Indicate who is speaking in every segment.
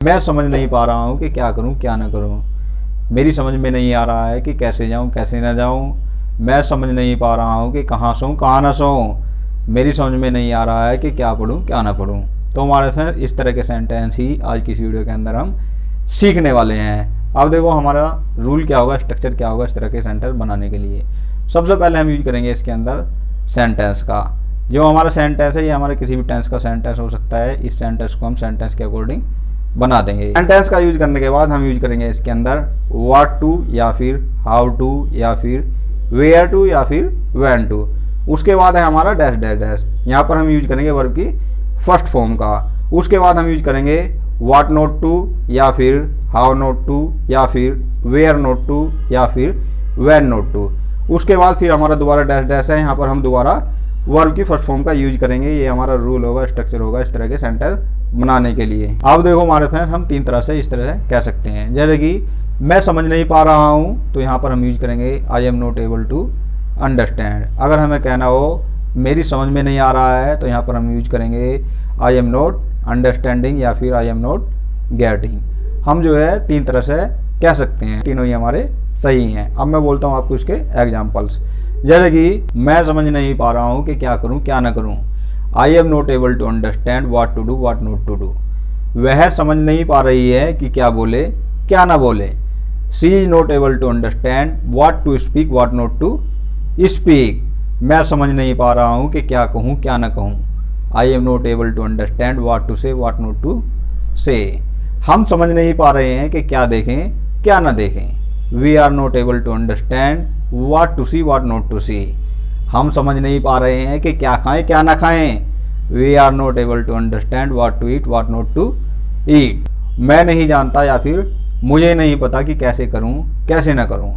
Speaker 1: मैं समझ नहीं पा रहा हूँ कि क्या करूँ क्या ना करूँ। मेरी समझ में नहीं आ रहा है कि कैसे जाऊँ कैसे ना जाऊँ। मैं समझ नहीं पा रहा हूँ कि कहाँ सोऊं कहाँ ना सोऊं। मेरी समझ में नहीं आ रहा है कि क्या पढ़ूँ क्या ना पढ़ूँ। तो हमारे फ्रेंड इस तरह के सेंटेंस ही आज की इस वीडियो के अंदर हम सीखने वाले हैं। अब देखो हमारा रूल क्या होगा, स्ट्रक्चर क्या होगा इस तरह के सेंटेंस बनाने के लिए। सबसे पहले हम यूज करेंगे इसके अंदर सेंटेंस का। जो हमारा सेंटेंस है ये हमारे किसी भी टेंस का सेंटेंस हो सकता है। इस सेंटेंस को हम सेंटेंस के अकॉर्डिंग बना देंगे। सेंटेंस का यूज करने के बाद हम यूज करेंगे इसके अंदर व्हाट टू या फिर हाउ टू या फिर वेयर टू या फिर व्हेन टू। उसके बाद है हमारा डैश डैश डैश। यहाँ पर हम यूज करेंगे वर्ब की फर्स्ट फॉर्म का। उसके बाद हम यूज करेंगे व्हाट नॉट टू या फिर हाउ नॉट टू या फिर वेयर नॉट टू या फिर व्हेन नॉट टू। उसके बाद फिर हमारा दोबारा डैश डैश है। यहाँ पर हम दोबारा वर्ब की फर्स्ट फॉर्म का यूज करेंगे। ये हमारा रूल होगा, स्ट्रक्चर होगा इस तरह के सेंटेंस बनाने के लिए। अब देखो हमारे फ्रेंड्स हम तीन तरह से इस तरह से कह सकते हैं। जैसे कि मैं समझ नहीं पा रहा हूँ तो यहाँ पर हम यूज करेंगे I am not able to understand. अगर हमें कहना हो मेरी समझ में नहीं आ रहा है तो यहाँ पर हम यूज करेंगे आई एम नॉट अंडरस्टैंडिंग या फिर आई एम नॉट गेटिंग। हम जो है तीन तरह से कह सकते हैं, तीनों ही हमारे सही हैं। अब मैं बोलता हूँ आपको इसके एग्जाम्पल्स। जैसे कि मैं समझ नहीं पा रहा हूँ कि क्या करूँ क्या ना करूँ। I am not able to understand what to do what not to do. वह समझ नहीं पा रही है कि क्या बोले क्या ना बोले। She is not able to understand what to speak what not to speak. मैं समझ नहीं पा रहा हूँ कि क्या कहूँ क्या ना कहूँ। I am not able to understand what to say what not to say. हम समझ नहीं पा रहे हैं कि क्या देखें क्या ना देखें। We are not able to understand what to see what not to see. हम समझ नहीं पा रहे हैं कि क्या खाएं क्या ना खाएं। We are not able to understand what to eat what not to eat. मैं नहीं जानता या फिर मुझे नहीं पता कि कैसे करूं कैसे ना करूं।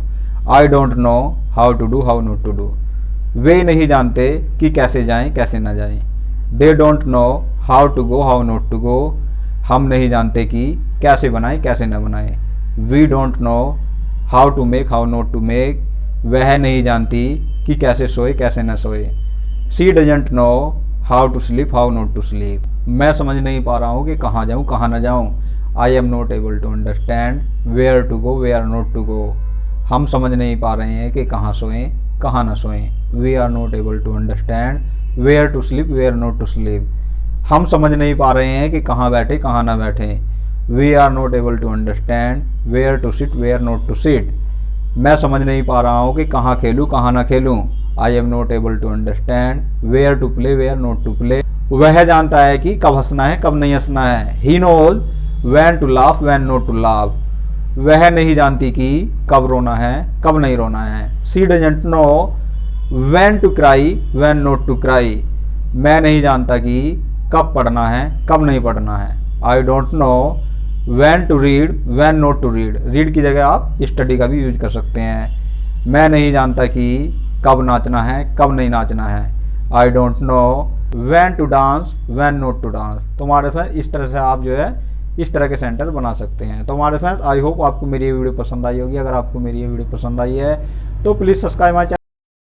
Speaker 1: I don't know how to do how not to do. वे नहीं जानते कि कैसे जाएं कैसे ना जाएं। They don't know how to go how not to go. हम नहीं जानते कि कैसे बनाएं कैसे ना बनाएं। We don't know how to make how not to make. वह नहीं जानती कि कैसे सोए कैसे न सोए। She doesn't know how to sleep how not to sleep. मैं समझ नहीं पा रहा हूँ कि कहाँ जाऊँ कहाँ ना जाऊँ। I am not able to understand where to go where not to go. हम समझ नहीं पा रहे हैं कि कहाँ सोएं कहाँ ना सोएं। We are not able to understand where to sleep where not to sleep. हम समझ नहीं पा रहे हैं कि कहाँ बैठे कहाँ ना बैठे। We are not able to understand where to sit where not to sit. मैं समझ नहीं पा रहा हूँ कि कहाँ खेलूँ कहाँ ना खेलूँ। I am not able to understand where to play where not to play. वह जानता है कि कब हंसना है कब नहीं हंसना है। He knows when to laugh when not to laugh. वह नहीं जानती कि कब रोना है कब नहीं रोना है। She doesn't know when to cry when not to cry. मैं नहीं जानता कि कब पढ़ना है कब नहीं पढ़ना है। I don't know when to read when not to read. Read की जगह आप स्टडी का भी यूज कर सकते हैं। मैं नहीं जानता कि कब नाचना है कब नहीं नाचना है। I don't know when to dance when not to dance. तो हमारे फ्रेंड इस तरह से आप जो है इस तरह के सेंटेंस बना सकते हैं। तो हमारे फ्रेंड्स आई होप आपको मेरी ये वीडियो पसंद आई होगी। अगर आपको मेरी ये वीडियो पसंद आई है तो प्लीज़ सब्सक्राइब माय चैनल।